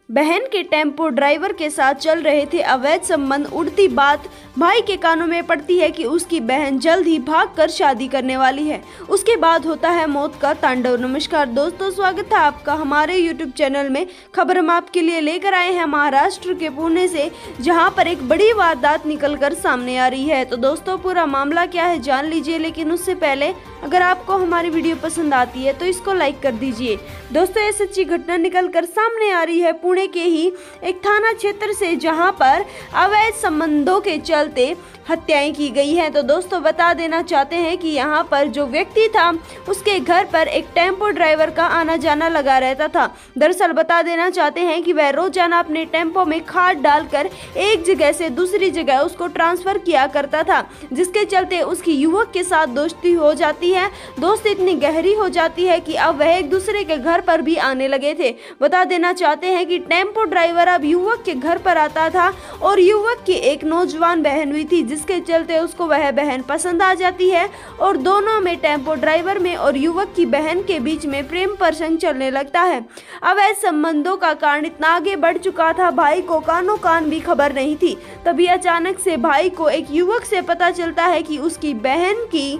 बहन के tempo driver के साथ चल रहे थे अवैध संबंध। उड़ती बात भाई के कानों में पड़ती है कि उसकी बहन जल्द ही भागकर शादी करने वाली है। उसके बाद होता है मौत का तांडव। नमस्कार दोस्तों, स्वागत है आपका हमारे YouTube चैनल में। खबर हम आपके लिए लेकर आए हैं महाराष्ट्र के पुणे से, जहां पर एक बड़ी वारदात निकलकर सामने आ रही है। तो दोस्तों, पूरा मामला क्या है जान लीजिए, लेकिन उससे पहले अगर आपको हमारी वीडियो पसंद आती है तो इसको लाइक कर दीजिए। दोस्तों, ये सच्ची घटना निकलकर सामने आ रही है पुणे के ही एक थाना क्षेत्र से, जहां पर अवैध संबंधों के चलते हत्याएं की गई हैं। तो दोस्तों, बता देना चाहते हैं कि यहाँ पर जो व्यक्ति था उसके घर पर एक टेम्पो ड्राइवर का आना जाना लगा रहता था। दरअसल बता देना चाहते हैं कि वह रोजाना अपने टेम्पो में खाद डालकर एक जगह से दूसरी जगह उसको ट्रांसफर किया करता था, जिसके चलते उसकी युवक के साथ दोस्ती हो जाती है। दोस्ती इतनी गहरी हो जाती है कि अब वह एक दूसरे के घर पर भी आने लगे थे। बता देना चाहते हैं कि टेम्पो ड्राइवर अब युवक के घर पर आता था और युवक की एक नौजवान बहन हुई थी, जिसके चलते उसको वह बहन पसंद आ जाती है और दोनों में, टेम्पो ड्राइवर में और युवक की बहन के बीच में प्रेम प्रसंग चलने लगता है। अवैध संबंधों का कारण इतना आगे बढ़ चुका था, भाई को कानों कान भी खबर नहीं थी। तभी अचानक से भाई को एक युवक से पता चलता है कि उसकी बहन की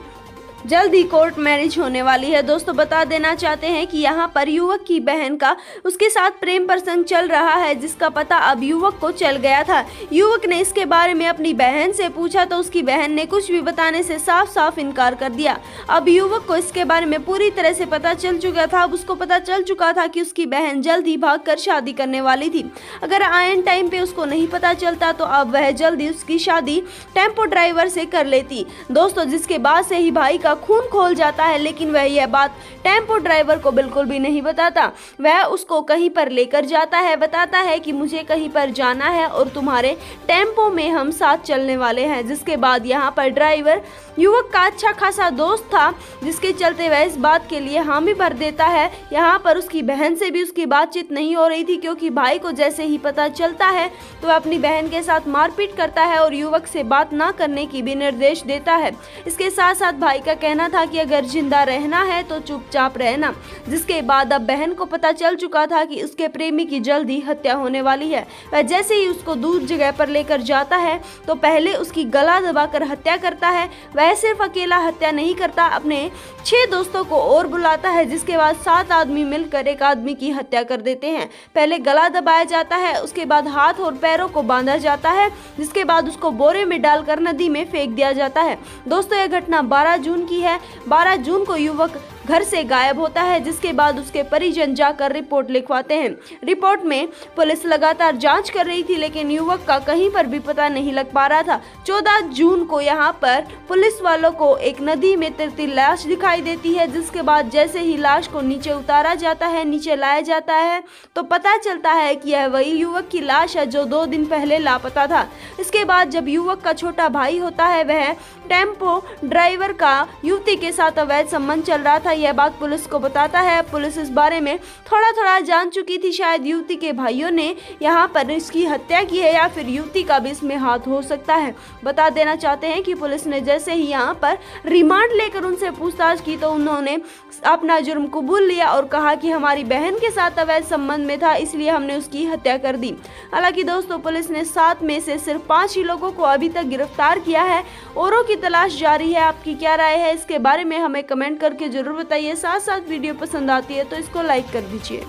जल्द ही कोर्ट मैरिज होने वाली है। दोस्तों, बता देना चाहते हैं कि यहाँ पर युवक की बहन का उसके साथ प्रेम प्रसंग चल रहा है, जिसका पता अब युवक को चल गया था। युवक ने इसके बारे में अपनी बहन से पूछा तो उसकी बहन ने कुछ भी बताने से साफ साफ इनकार कर दिया। अब युवक को इसके बारे में पूरी तरह से पता चल चुका था। अब उसको पता चल चुका था कि उसकी बहन जल्द ही भागकर शादी करने वाली थी। अगर आयन टाइम पे उसको नहीं पता चलता तो अब वह जल्दी उसकी शादी टेम्पो ड्राइवर से कर लेती। दोस्तों, जिसके बाद से ही भाई खून खोल जाता है, लेकिन वह यह बात टेम्पो ड्राइवर को बिल्कुल भी नहीं बताता। वह उसको कहीं पर लेकर जाता है, बताता है कि मुझे कहीं पर जाना है और तुम्हारे टेम्पो में हम साथ चलने वाले हैं। जिसके बाद यहाँ पर ड्राइवर युवक का अच्छा खासा दोस्त था, जिसके चलते वह इस बात के लिए हामी भर देता है। यहाँ पर उसकी बहन से भी उसकी बातचीत नहीं हो रही थी, क्योंकि भाई को जैसे ही पता चलता है तो वह अपनी बहन के साथ मारपीट करता है और युवक से बात ना करने की भी निर्देश देता है। इसके साथ साथ भाई का कहना था कि अगर जिंदा रहना है तो चुपचाप रहना। जिसके बाद अब बहन को पता चल चुका था कि उसके प्रेमी की जल्द ही हत्या होने वाली है। वह जैसे ही उसको दूर जगह पर लेकर जाता है तो पहले उसकी गला दबाकर हत्या करता है। वह सिर्फ अकेला हत्या नहीं करता, अपने 6 दोस्तों को और बुलाता है, जिसके बाद 7 आदमी मिलकर एक आदमी की हत्या कर देते हैं। पहले गला दबाया जाता है, उसके बाद हाथ और पैरों को बांधा जाता है, जिसके बाद उसको बोरे में डालकर नदी में फेंक दिया जाता है। दोस्तों, यह घटना 12 जून की है। 12 जून को युवक घर से गायब होता है, जिसके बाद उसके परिजन जाकर रिपोर्ट लिखवाते हैं। रिपोर्ट में पुलिस लगातार जांच कर रही थी, लेकिन युवक का कहीं पर भी पता नहीं लग पा रहा था। 14 जून को यहाँ पर पुलिस वालों को एक नदी में तैरती लाश दिखाई देती है, जिसके बाद जैसे ही लाश को नीचे उतारा जाता है, नीचे लाया जाता है, तो पता चलता है कि यह वही युवक की लाश है जो 2 दिन पहले लापता था। इसके बाद जब युवक का छोटा भाई होता है, वह टेम्पो ड्राइवर का युवती के साथ अवैध संबंध चल रहा था, यह बात पुलिस को बताता है। पुलिस इस बारे में थोड़ा थोड़ा जान चुकी थी। शायद युवती के भाइयों ने यहाँ पर इसकी हत्या की है या फिर युवती का भी इसमें हाथ हो सकता है। बता देना चाहते हैं कि पुलिस ने जैसे ही यहाँ पर रिमांड लेकर उनसे पूछताछ की तो उन्होंने अपना जुर्म कबूल लिया और कहा कि हमारी बहन के साथ अवैध संबंध में था, इसलिए हमने उसकी हत्या कर दी। हालांकि दोस्तों, पुलिस ने 7 में से सिर्फ 5 ही लोगों को अभी तक गिरफ्तार किया है। औरों की तलाश जारी है। आपकी क्या राय है इसके बारे में हमें कमेंट करके जरूर बताइए। साथ साथ वीडियो पसंद आती है तो इसको लाइक कर दीजिए।